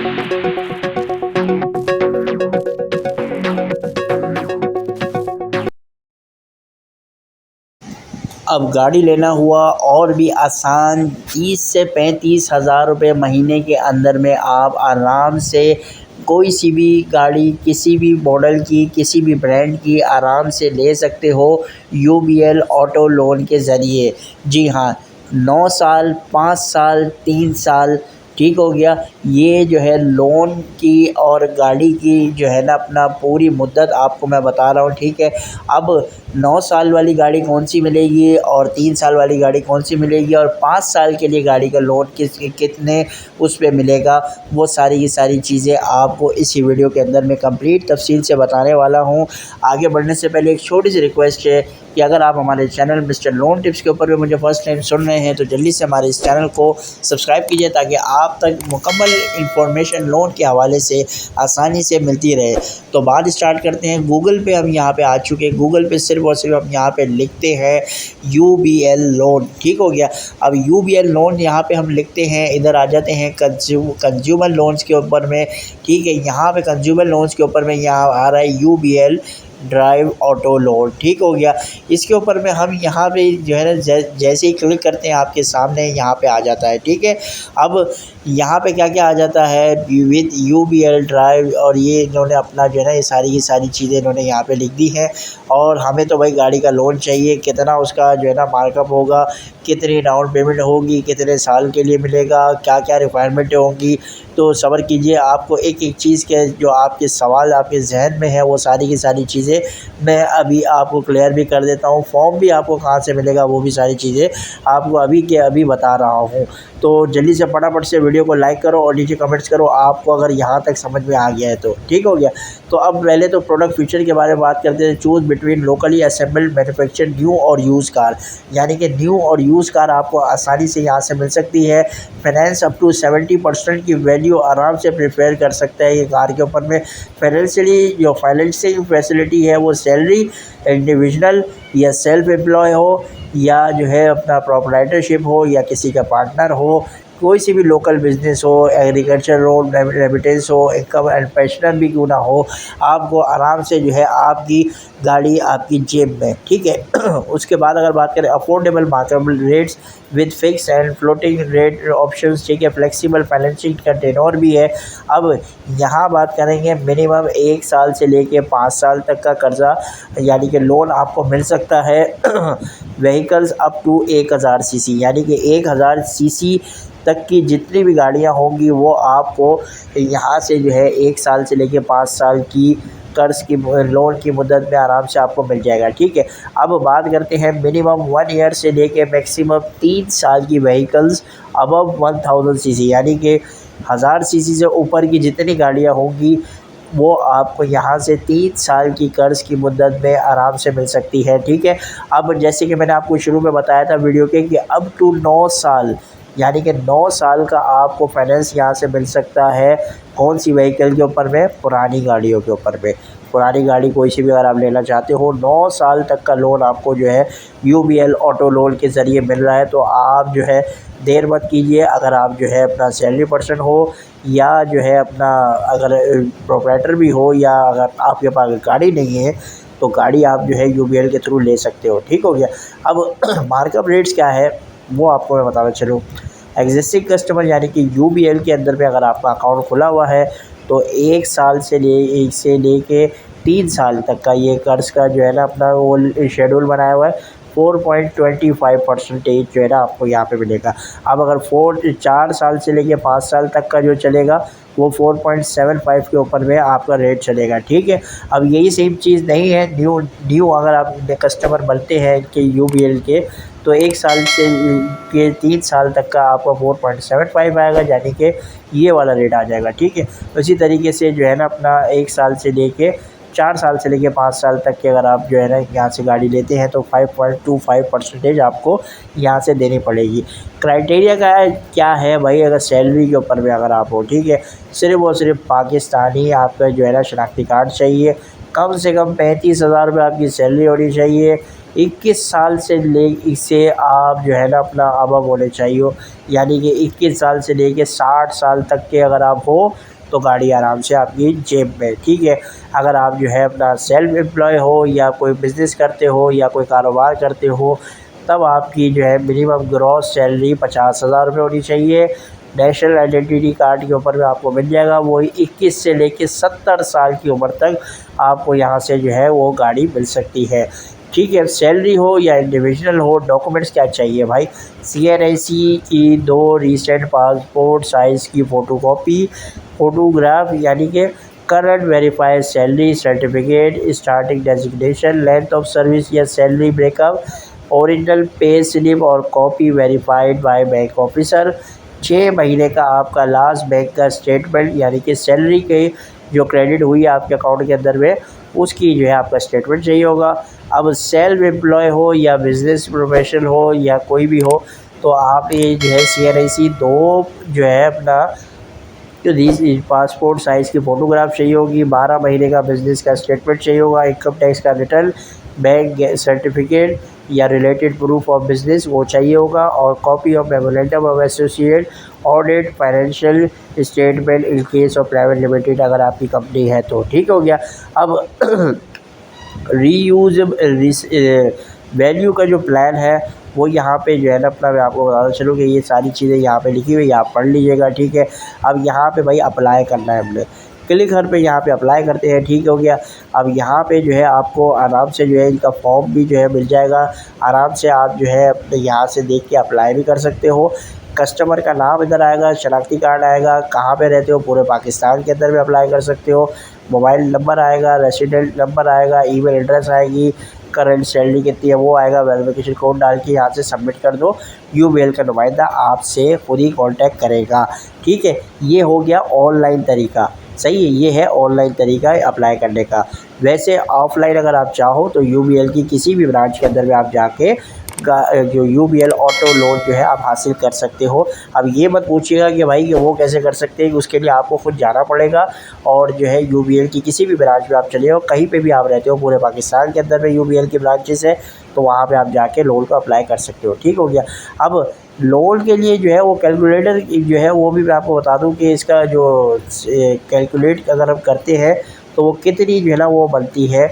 अब गाड़ी लेना हुआ और भी आसान। 30 से 35 हज़ार रुपये महीने के अंदर में आप आराम से कोई सी भी गाड़ी किसी भी मॉडल की किसी भी ब्रांड की आराम से ले सकते हो यूबीएल ऑटो लोन के ज़रिए। जी हाँ, 9 साल, 5 साल, 3 साल, ठीक हो गया। ये जो है लोन की और गाड़ी की जो है ना अपना पूरी मुद्दत आपको मैं बता रहा हूँ, ठीक है। अब 9 साल वाली गाड़ी कौन सी मिलेगी और 3 साल वाली गाड़ी कौन सी मिलेगी और 5 साल के लिए गाड़ी का लोन कितने उस पे मिलेगा, वो सारी की सारी चीज़ें आपको इसी वीडियो के अंदर मैं कंप्लीट तफसील से बताने वाला हूँ। आगे बढ़ने से पहले एक छोटी सी रिक्वेस्ट है कि अगर आप हमारे चैनल मिस्टर लोन टिप्स के ऊपर भी मुझे फ़र्स्ट टाइम सुन रहे हैं तो जल्दी से हमारे इस चैनल को सब्सक्राइब कीजिए ताकि आप तक मुकम्मल इंफॉर्मेशन लोन के हवाले से आसानी से मिलती रहे। तो बात स्टार्ट करते हैं। गूगल पे हम यहाँ पे आ चुके हैं। गूगल पे सिर्फ और सिर्फ हम यहाँ पे लिखते हैं यूबीएल लोन, ठीक हो गया। अब यूबीएल लोन यहाँ पे हम लिखते हैं, इधर आ जाते हैं कंज्यूमर लोन्स के ऊपर में, ठीक है। यहाँ पे कंज्यूमर लोन्स के ऊपर में यहाँ आ रहा है यूबीएल ड्राइव ऑटो लोन, ठीक हो गया। इसके ऊपर में हम यहाँ पे जो है ना जैसे ही क्लिक करते हैं आपके सामने यहाँ पे आ जाता है, ठीक है। अब यहाँ पे क्या क्या आ जाता है विद यूबीएल ड्राइव, और ये इन्होंने अपना जो है ना ये सारी की सारी चीज़ें इन्होंने यहाँ पे लिख दी हैं। और हमें तो भाई गाड़ी का लोन चाहिए, कितना उसका जो है ना मार्कअप होगा, कितनी डाउन पेमेंट होगी, कितने साल के लिए मिलेगा, क्या क्या रिक्वायरमेंटें होंगी। तो सब्र कीजिए, आपको एक एक चीज़ के जो आपके सवाल आपके जहन में है वो सारी की सारी चीज़ें मैं अभी आपको क्लियर भी कर देता हूँ। फॉर्म भी आपको कहाँ से मिलेगा वो भी सारी चीज़ें आपको अभी के अभी बता रहा हूँ। तो जल्दी से फटाफट से वीडियो को लाइक करो और नीचे कमेंट्स करो आपको अगर यहाँ तक समझ में आ गया है तो, ठीक हो गया। तो अब पहले तो प्रोडक्ट फीचर के बारे में बात करते हैं। Choose between locally assembled manufactured new और यूज़ कार, यानी कि न्यू और यूज़ कार आपको आसानी से यहाँ से मिल सकती है। फाइनेंस अप टू 70% की वैल्यू आराम से प्रिपेयर कर सकता है ये कार के ऊपर में। फाइनेंशियल फैसिलिटी है वो सैलरी, इंडिविजुअल या सेल्फ एम्प्लॉय हो या जो है अपना प्रोप्राइटरशिप हो या किसी का पार्टनर हो, कोई सी भी लोकल बिज़नेस हो, एग्रीकल्चर हो, रेमिटेंस हो, इनकम एंड पेंशनर भी क्यों ना हो, आपको आराम से जो है आपकी गाड़ी आपकी जेब में, ठीक है। उसके बाद अगर बात करें affordable marketable rates with fix and floating rate options, ठीक है। फ्लेक्सिबल फाइनेंसिंग का टेन्योर भी है। अब यहाँ बात करेंगे मिनिमम 1 साल से लेके 5 साल तक का कर्जा यानी कि लोन आपको मिल सकता है। व्हीकल्स अप टू 1000 सीसी, यानी कि 1000 सीसी तक की जितनी भी गाड़ियाँ होंगी वो आपको यहाँ से जो है 1 साल से लेके 5 साल की कर्ज की लोन की मुद्दत में आराम से आपको मिल जाएगा, ठीक है। अब बात करते हैं मिनिमम 1 ईयर से लेके मैक्सिमम 3 साल की व्हीकल्स अबव 1000 सीसी, यानी कि 1000 सीसी से ऊपर की जितनी गाड़ियाँ होंगी वो आपको यहाँ से 3 साल की कर्ज की मुद्दत में आराम से मिल सकती है, ठीक है। अब जैसे कि मैंने आपको शुरू में बताया था वीडियो के कि अप टू 9 साल, यानी कि 9 साल का आपको फाइनेंस यहाँ से मिल सकता है। कौन सी व्हीकल के ऊपर में? पुरानी गाड़ियों के ऊपर में। पुरानी गाड़ी कोई सी भी अगर आप लेना चाहते हो, 9 साल तक का लोन आपको जो है यूबीएल ऑटो लोन के ज़रिए मिल रहा है। तो आप जो है देर मत कीजिए। अगर आप जो है अपना सैलरी पर्सन हो या जो है अपना अगर प्रोप्राइटर भी हो या अगर आपके पास गाड़ी नहीं है तो गाड़ी आप जो है यूबीएल के थ्रू ले सकते हो, ठीक हो गया। अब मार्कअप रेट्स क्या है वो आपको मैं बताना चलूँ। एग्जिस्टिंग कस्टमर यानी कि यूबीएल के अंदर में अगर आपका अकाउंट खुला हुआ है तो 1 साल से लेके 3 साल तक का ये कर्ज का जो है ना अपना वो शेड्यूल बनाया हुआ है। 4.25% जो है ना आपको यहाँ पे मिलेगा। अब अगर 4 साल से लेके 5 साल तक का जो चलेगा वो 4.75 के ऊपर में आपका रेट चलेगा, ठीक है। अब यही सेम चीज़ नहीं है, न्यू अगर आप कस्टमर बनते हैं कि यूबीएल के तो 1 साल से के 3 साल तक का आपका 4.75 आएगा, यानी कि ये वाला रेट आ जाएगा, ठीक है। उसी तरीके से जो है ना अपना 1 साल से लेके 4 साल से लेके 5 साल तक के अगर आप जो है ना यहाँ से गाड़ी लेते हैं तो 5.25% आपको यहाँ से देनी पड़ेगी। क्राइटेरिया का क्या है भाई? अगर सैलरी के ऊपर में अगर आप हो, ठीक है, सिर्फ़ और सिर्फ पाकिस्तानी आपका जो है ना शनाख्ती कार्ड चाहिए, कम से कम 35,000 रुपये आपकी सैलरी होनी चाहिए, 21 साल से ले इसे आप जो है ना अपना अबव होने चाहिए, यानी कि 21 साल से लेके 60 साल तक के अगर आप हो तो गाड़ी आराम से आपकी जेब में, ठीक है। अगर आप जो है अपना सेल्फ एम्प्लॉय हो या कोई बिज़नेस करते हो या कोई कारोबार करते हो, तब आपकी जो है मिनिमम ग्रॉस सैलरी 50,000 रुपये होनी चाहिए। नेशनल आइडेंटिटी कार्ड के ऊपर में आपको मिल जाएगा, वही 21 से लेके 70 साल की उम्र तक आपको यहाँ से जो है वो गाड़ी मिल सकती है, ठीक है। सैलरी हो या इंडिविजुअल हो, डॉक्यूमेंट्स क्या चाहिए भाई, CNIC की 2 रीसेंट पासपोर्ट साइज़ की फ़ोटोकॉपी, फ़ोटोग्राफ यानी कि current verified salary certificate, starting designation, length of service या salary breakup, original pay slip और copy verified by bank officer, 6 महीने का आपका लास्ट बैंक का स्टेटमेंट यानी कि सैलरी के जो क्रेडिट हुई है आपके अकाउंट के अंदर में, उसकी जो है आपका स्टेटमेंट चाहिए होगा। अब सेल्फ एम्प्लॉय हो या बिज़नेस प्रोफेशनल हो या कोई भी हो, तो आप ये जो है CNIC 2 जो है अपना जो पासपोर्ट साइज़ की फ़ोटोग्राफ चाहिए होगी, 12 महीने का बिज़नेस का स्टेटमेंट चाहिए होगा, इनकम टैक्स का रिटर्न, बैंक सर्टिफिकेट या रिलेटेड प्रूफ ऑफ बिज़नेस वो चाहिए होगा, और copy of memorandum of associate, audit, financial statement in case of private limited अगर आपकी कंपनी है तो, ठीक हो गया। अब रीयूज वैल्यू का जो प्लान है वो यहाँ पे जो है ना अपना, मैं आपको बताता चलूँ कि ये सारी चीज़ें यहाँ पे लिखी हुई है, आप पढ़ लीजिएगा, ठीक है। अब यहाँ पे भाई अप्लाई करना है, हमने क्लिक हर पे यहाँ पे अप्लाई करते हैं, ठीक हो गया। अब यहाँ पे जो है आपको आराम से जो है इनका फॉर्म भी जो है मिल जाएगा, आराम से आप जो है अपने यहाँ से देख के अप्लाई भी कर सकते हो। कस्टमर का नाम इधर आएगा, शनाख्ती कार्ड आएगा, कहाँ पे रहते हो पूरे पाकिस्तान के अंदर भी अप्लाई कर सकते हो, मोबाइल नंबर आएगा, रेसिडेंट नंबर आएगा, ईमेल एड्रेस आएगी, करंट सैलरी कितनी है वो आएगा, वेरिफिकेशन कोड डाल के यहाँ से सबमिट कर दो, यूबीएल का नुमाइंदा आपसे खुद ही कांटेक्ट करेगा, ठीक है। ये हो गया ऑनलाइन तरीका, सही है, ये है ऑनलाइन तरीका है अप्लाई करने का। वैसे ऑफ़लाइन अगर आप चाहो तो यूबीएल की किसी भी ब्रांच के अंदर में आप जाके जो यूबीएल ऑटो लोन जो है आप हासिल कर सकते हो। अब ये मत पूछिएगा कि भाई कि वो कैसे कर सकते हैं, उसके लिए आपको खुद जाना पड़ेगा, और जो है यूबीएल की किसी भी ब्रांच में आप चले हो, कहीं पे भी आप रहते हो पूरे पाकिस्तान के अंदर में यूबीएल की ब्रांचेस है, तो वहाँ पे आप जाके लोन को अप्लाई कर सकते हो, ठीक हो गया। अब लोन के लिए जो है वो कैलकुलेटर जो है वो भी मैं आपको बता दूं कि इसका जो कैलकुलेट अगर हम करते हैं तो वो कितनी जो है ना वो बनती है।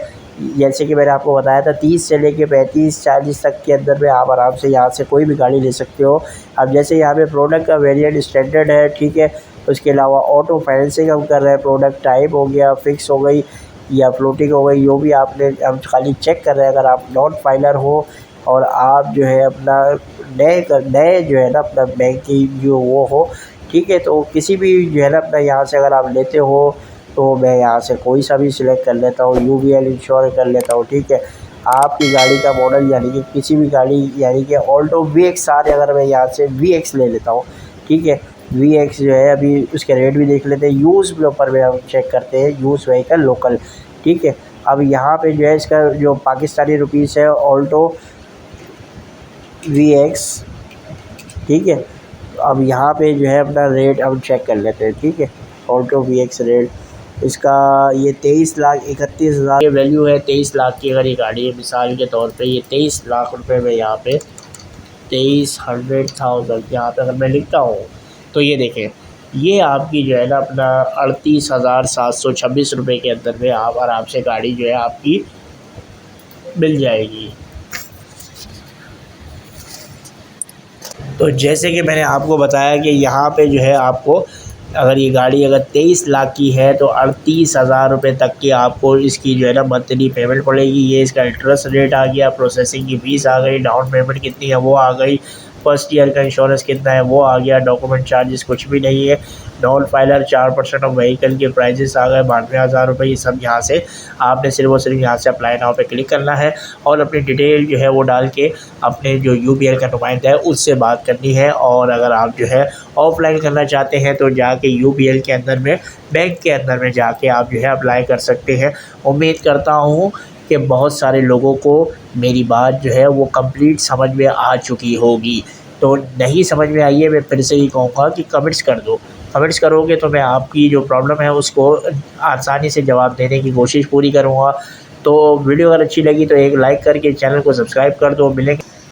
जैसे कि मैंने आपको बताया था 30 से लेके 35-40 तक के अंदर में आप आराम से यहाँ से कोई भी गाड़ी ले सकते हो। अब जैसे यहाँ पे प्रोडक्ट का वेरिएंट स्टैंडर्ड है, ठीक है। उसके अलावा ऑटो फाइनेंसिंग हम कर रहे हैं, प्रोडक्ट टाइप हो गया, फिक्स हो गई या फ्लोटिंग हो गई, जो भी आपने हम खाली चेक कर रहे हैं। अगर आप नॉन फाइलर हो और आप जो है अपना नए जो है ना अपना बैंक की जो वो हो, ठीक है, तो किसी भी जो है ना अपना यहाँ से अगर आप लेते हो तो मैं यहाँ से कोई सा भी सिलेक्ट कर लेता हूँ, यूबीएल इंश्योर कर लेता हूँ, ठीक है। आपकी गाड़ी का मॉडल यानी कि किसी भी गाड़ी यानी कि ऑल्टो VX अगर मैं यहाँ से VX ले लेता हूँ, ठीक है। VX जो है अभी उसके रेट भी देख लेते हैं, यूज़ के ऊपर में हम चेक करते हैं, यूज़ व्हीकल लोकल, ठीक है। अब यहाँ पे जो है इसका जो पाकिस्तानी रुपीस है ऑल्टो VX, ठीक है। अब यहाँ पे जो है अपना रेट हम चेक कर लेते हैं, ठीक है। ऑल्टो VX रेट इसका ये 23,31,000 वैल्यू है। 23 लाख की अगर ये गाड़ी है मिसाल के तौर पे, ये 23 लाख रुपए में यहाँ पे 23,100,000 यहाँ पे अगर मैं लिखता हूँ तो ये देखें, ये आपकी जो है ना अपना 38,726 रुपये के अंदर में आप आराम से गाड़ी जो है आपकी मिल जाएगी। तो जैसे कि मैंने आपको बताया कि यहाँ पे जो है आपको अगर ये गाड़ी अगर 23 लाख की है तो 38,000 रुपये तक की आपको इसकी जो है ना मंथली पेमेंट पड़ेगी। ये इसका इंटरेस्ट रेट आ गया, प्रोसेसिंग की फ़ीस आ गई, डाउन पेमेंट कितनी है वो आ गई, फर्स्ट ईयर का इंश्योरेंस कितना है वो आ गया, डॉक्यूमेंट चार्जेस कुछ भी नहीं है, नॉन फाइलर 4% ऑफ व्हीकल के प्राइजेस आ गए 92,000 रुपये। ये सब यहाँ से आपने सिर्फ और सिर्फ यहाँ से अप्लाई नाउ पे क्लिक करना है और अपनी डिटेल जो है वो डाल के अपने जो यूबीएल का नुमाइंदा है उससे बात करनी है। और अगर आप जो है ऑफलाइन करना चाहते हैं तो जाके यूबीएल के अंदर में बैंक के अंदर में जाके आप जो है अप्लाई कर सकते हैं। उम्मीद करता हूँ कि बहुत सारे लोगों को मेरी बात जो है वो कंप्लीट समझ में आ चुकी होगी। तो नहीं समझ में आई है, मैं फिर से ही कहूँगा कि कमेंट्स कर दो। कमेंट्स करोगे तो मैं आपकी जो प्रॉब्लम है उसको आसानी से जवाब देने की कोशिश पूरी करूँगा। तो वीडियो अगर अच्छी लगी तो एक लाइक करके चैनल को सब्सक्राइब कर दो। मिलेंगे